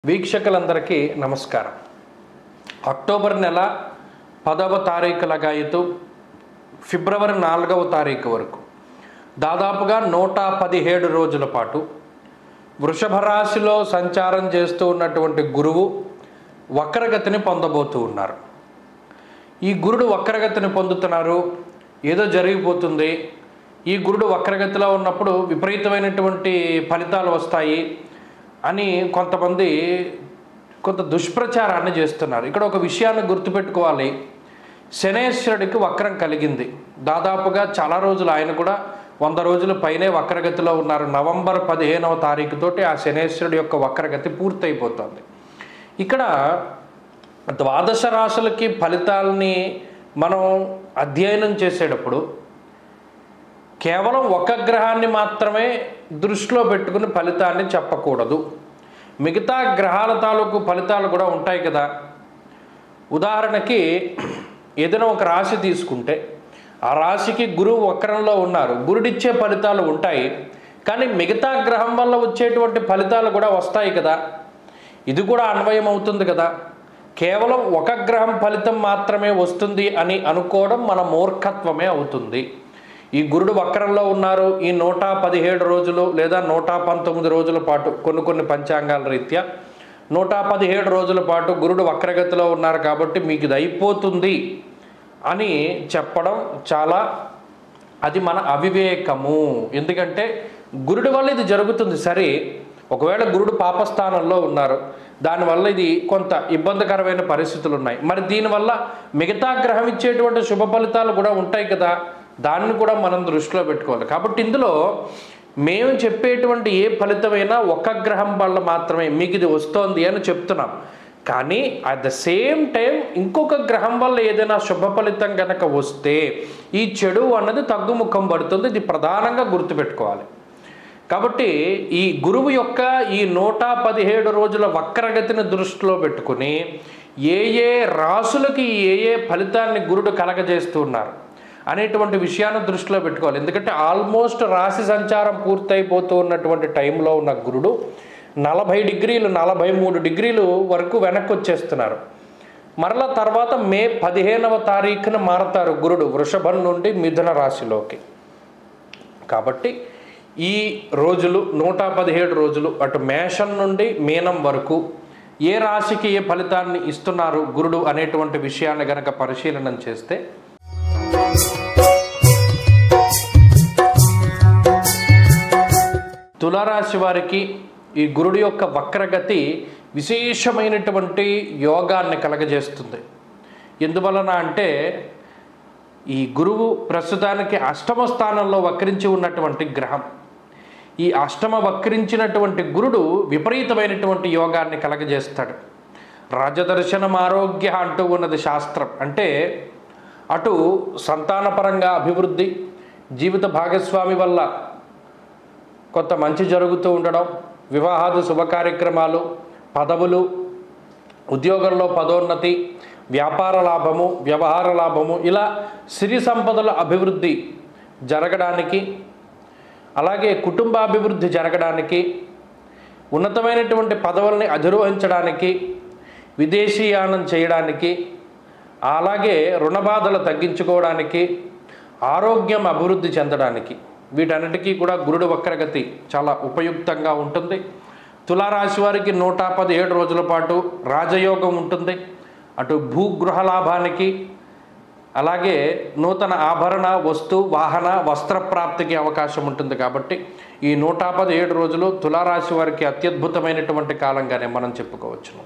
వీక్షకులందరికీ నమస్కారం. అక్టోబర్ నెల 10వ తారీఖు లగాయతు ఫిబ్రవరి 4వ తారీఖు వరకు దాదాపుగా 117 రోజుల పాటు వృషభ రాశిలో సంచారం చేస్తూ ఉన్నటువంటి గురువు వక్రగతిని పొందబోతూ ఉన్నారు. ఈ గురుడు వక్రగతిని పొందుతున్నారు, ఏదో జరిగిపోతుంది. ఈ గురుడు వక్రగతిలో ఉన్నప్పుడు విపరీతమైనటువంటి ఫలితాలు వస్తాయి అని కొంతమంది కొంత దుష్ప్రచారాన్ని చేస్తున్నారు. ఇక్కడ ఒక విషయాన్ని గుర్తుపెట్టుకోవాలి. శనేశ్వరుడికి వక్రం కలిగింది. దాదాపుగా చాలా రోజులు, ఆయన కూడా 100 రోజుల పైనే వక్రగతిలో ఉన్నారు. నవంబర్ 15వ తారీఖుతోటి ఆ శనేశ్వరుడి యొక్క వక్రగతి పూర్తయిపోతుంది. ఇక్కడ ద్వాదశ రాశులకి ఫలితాలని మనం అధ్యయనం చేసేటప్పుడు కేవలం ఒక గ్రహాన్ని మాత్రమే దృష్టిలో పెట్టుకుని ఫలితాన్ని చెప్పకూడదు. మిగతా గ్రహాల తాలూకు ఫలితాలు కూడా ఉంటాయి కదా. ఉదాహరణకి ఏదైనా ఒక రాశి తీసుకుంటే ఆ రాశికి గురువు వక్రంలో ఉన్నారు, గురుడిచ్చే ఫలితాలు ఉంటాయి. కానీ మిగతా గ్రహం వల్ల వచ్చేటువంటి ఫలితాలు కూడా వస్తాయి కదా. ఇది కూడా అన్వయం అవుతుంది కదా. కేవలం ఒక గ్రహం ఫలితం మాత్రమే వస్తుంది అని అనుకోవడం మన మూర్ఖత్వమే అవుతుంది. ఈ గురుడు వక్రంలో ఉన్నారు. ఈ 117 రోజులు లేదా 119 రోజుల పాటు కొన్ని పంచాంగాల రీత్యా 117 రోజుల పాటు గురుడు వక్రగతిలో ఉన్నారు కాబట్టి మీకు ఇది అయిపోతుంది అని చెప్పడం చాలా, అది మన అవివేకము. ఎందుకంటే గురుడి వల్ల ఇది జరుగుతుంది సరే. ఒకవేళ గురుడు పాపస్థానంలో ఉన్నారు, దానివల్ల ఇది కొంత ఇబ్బందికరమైన పరిస్థితులు ఉన్నాయి. మరి దీనివల్ల మిగతా గ్రహం ఇచ్చేటువంటి శుభ ఫలితాలు కూడా ఉంటాయి కదా. దాన్ని కూడా మనం దృష్టిలో పెట్టుకోవాలి. కాబట్టి ఇందులో మేము చెప్పేటువంటి ఏ ఫలితమైనా ఒక గ్రహం వల్ల మాత్రమే మీకు ఇది వస్తోంది అని చెప్తున్నాం. కానీ అట్ ద సేమ్ టైం ఇంకొక గ్రహం వల్ల ఏదైనా శుభ ఫలితం కనుక వస్తే ఈ చెడు అన్నది తగ్గుముఖం పడుతుంది. ఇది ప్రధానంగా గుర్తుపెట్టుకోవాలి. కాబట్టి ఈ గురువు యొక్క ఈ 117 రోజుల వక్రగతిని దృష్టిలో పెట్టుకుని ఏ ఏ రాసులకి ఏ ఫలితాన్ని గురుడు కలగజేస్తున్నారు అనేటువంటి విషయాన్ని దృష్టిలో పెట్టుకోవాలి. ఎందుకంటే ఆల్మోస్ట్ రాశి సంచారం పూర్తయిపోతూ ఉన్నటువంటి టైంలో ఉన్న గురుడు 40 డిగ్రీలు 43 డిగ్రీలు వరకు వెనక్కి వచ్చేస్తున్నారు. మరలా తర్వాత మే 15వ తారీఖున మారతారు గురుడు వృషభం నుండి మిథున రాశిలోకి. కాబట్టి ఈ రోజులు 117 రోజులు అటు మేషం నుండి మీనం వరకు ఏ రాశికి ఏ ఫలితాన్ని ఇస్తున్నారు గురుడు అనేటువంటి విషయాన్ని గనక పరిశీలన చేస్తే తులారాశి వారికి ఈ గురుడు యొక్క వక్రగతి విశేషమైనటువంటి యోగాన్ని కలగజేస్తుంది. ఎందువలన అంటే ఈ గురువు ప్రస్తుతానికి అష్టమ స్థానంలో వక్రించి ఉన్నటువంటి గ్రహం. ఈ అష్టమ వక్రించినటువంటి గురుడు విపరీతమైనటువంటి యోగాన్ని కలగజేస్తాడు. రాజదర్శనం ఆరోగ్య అంటూ ఉన్నది శాస్త్రం. అంటే అటు సంతానపరంగా అభివృద్ధి, జీవిత భాగస్వామి వల్ల కొంత మంచి జరుగుతూ ఉండడం, వివాహాది శుభకార్యక్రమాలు, పదవులు, ఉద్యోగంలో పదోన్నతి, వ్యాపార లాభము, వ్యవహార లాభము, ఇలా సిరి సంపదల అభివృద్ధి జరగడానికి, అలాగే కుటుంబాభివృద్ధి జరగడానికి, ఉన్నతమైనటువంటి పదవుల్ని అధిరోహించడానికి, విదేశీయానం చేయడానికి, అలాగే రుణబాధలు తగ్గించుకోవడానికి, ఆరోగ్యం అభివృద్ధి చెందడానికి, వీటన్నిటికీ కూడా గురుడు వక్రగతి చాలా ఉపయుక్తంగా ఉంటుంది. తులారాశి వారికి 117 రోజుల పాటు రాజయోగం ఉంటుంది. అటు భూగృహ లాభానికి, అలాగే నూతన ఆభరణ, వస్తు, వాహన, వస్త్ర ప్రాప్తికి అవకాశం ఉంటుంది. కాబట్టి ఈ 117 రోజులు తులారాశి వారికి అత్యద్భుతమైనటువంటి కాలంగానే మనం చెప్పుకోవచ్చును.